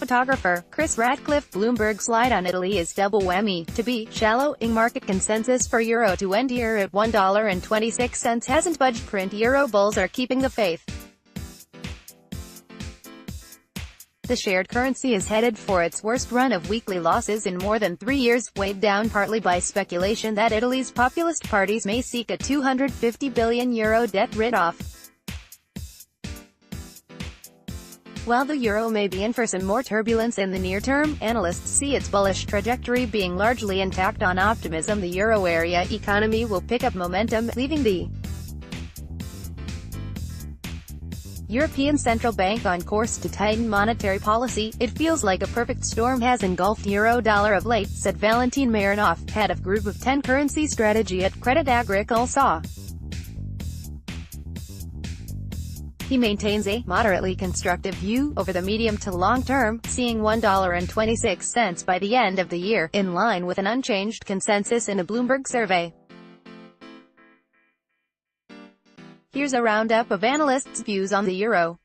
photographer, Chris Ratcliffe. Bloomberg Slide on Italy is double whammy. To be shallow, in market consensus for euro to end year at $1.26 hasn't budged. Print euro bulls are keeping the faith. The shared currency is headed for its worst run of weekly losses in more than 3 years, weighed down partly by speculation that Italy's populist parties may seek a €250 billion debt write-off. While the euro may be in for some more turbulence in the near term, analysts see its bullish trajectory being largely intact on optimism the euro area economy will pick up momentum, leaving the European Central Bank on course to tighten monetary policy. It feels like a perfect storm has engulfed euro-dollar of late, said Valentin Marinoff, head of Group of 10 Currency Strategy at Crédit Agricole S.A. He maintains a moderately constructive view over the medium to long term, seeing $1.26 by the end of the year, in line with an unchanged consensus in a Bloomberg survey. Here's a roundup of analysts' views on the euro.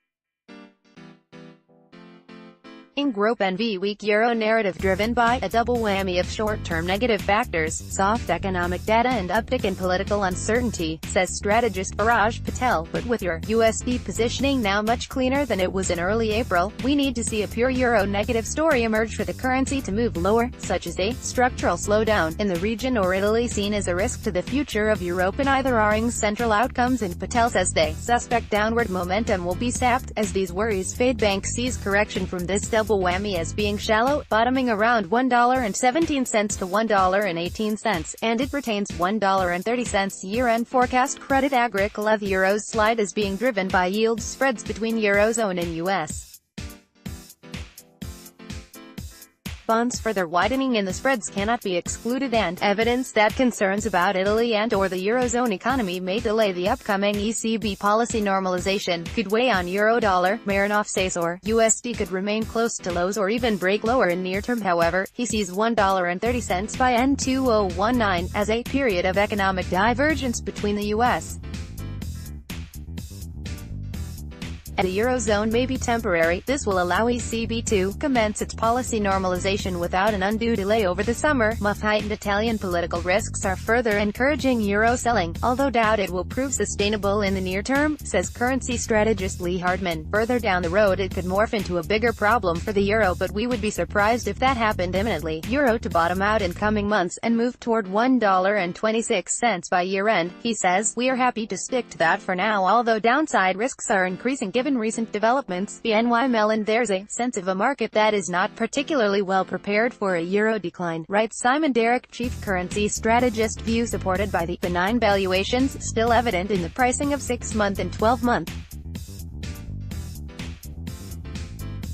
In Group NV weak euro narrative driven by a double whammy of short-term negative factors, soft economic data and uptick in political uncertainty, says strategist Raj Patel. But with your USD positioning now much cleaner than it was in early April, we need to see a pure euro negative story emerge for the currency to move lower, such as a structural slowdown in the region or Italy seen as a risk to the future of Europe in either Aring's central outcomes, and Patel says they suspect downward momentum will be sapped as these worries fade. Bank sees correction from this double whammy as being shallow, bottoming around $1.17 to $1.18, and it retains $1.30 year-end forecast. Crédit Agricole. The euro's slide is being driven by yield spreads between Eurozone and U.S. bonds further widening in the spreads cannot be excluded, and evidence that concerns about Italy and/or the Eurozone economy may delay the upcoming ECB policy normalization could weigh on euro-dollar. Marinoff says or USD could remain close to lows or even break lower in near term. However, he sees $1.30 by end 2019 as a period of economic divergence between the U.S. and the Eurozone may be temporary. This will allow ECB to commence its policy normalization without an undue delay over the summer. Heightened Italian political risks are further encouraging euro selling, although doubt it will prove sustainable in the near term, says currency strategist Lee Hardman. Further down the road it could morph into a bigger problem for the euro, but we would be surprised if that happened imminently. Euro to bottom out in coming months and move toward $1.26 by year-end, he says. We are happy to stick to that for now, although downside risks are increasing given recent developments. BNY Mellon. There's a sense of a market that is not particularly well prepared for a euro decline, writes Simon Derrick, chief currency strategist. View supported by the benign valuations still evident in the pricing of 6-month and 12-month.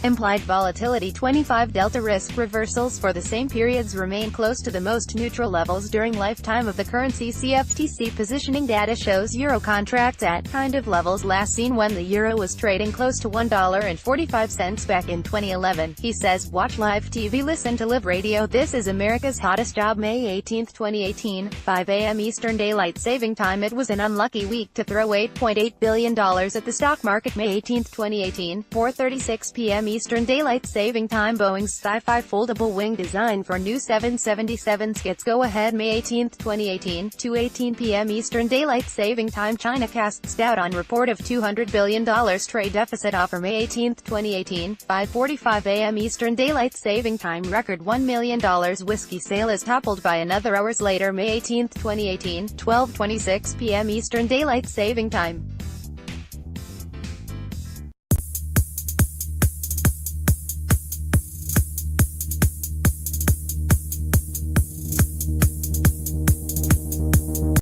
Implied volatility 25 delta risk reversals for the same periods remain close to the most neutral levels during lifetime of the currency. CFTC positioning data shows euro contracts at kind of levels last seen when the euro was trading close to $1.45 back in 2011. He says, watch live TV, listen to live radio. This is America's hottest job. May 18, 2018, 5 a.m. Eastern Daylight Saving Time. It was an unlucky week to throw $8.8 billion at the stock market. May 18, 2018, 4:36 p.m. Eastern Daylight Saving Time. Boeing's sci-fi foldable wing design for new 777 gets go-ahead. May 18, 2018, 2:18 p.m. Eastern Daylight Saving Time. China casts doubt on report of $200 billion trade deficit offer. May 18, 2018, 5:45 a.m. Eastern Daylight Saving Time. Record $1 million whiskey sale is toppled by another hours later. May 18, 2018, 12:26 p.m. Eastern Daylight Saving Time.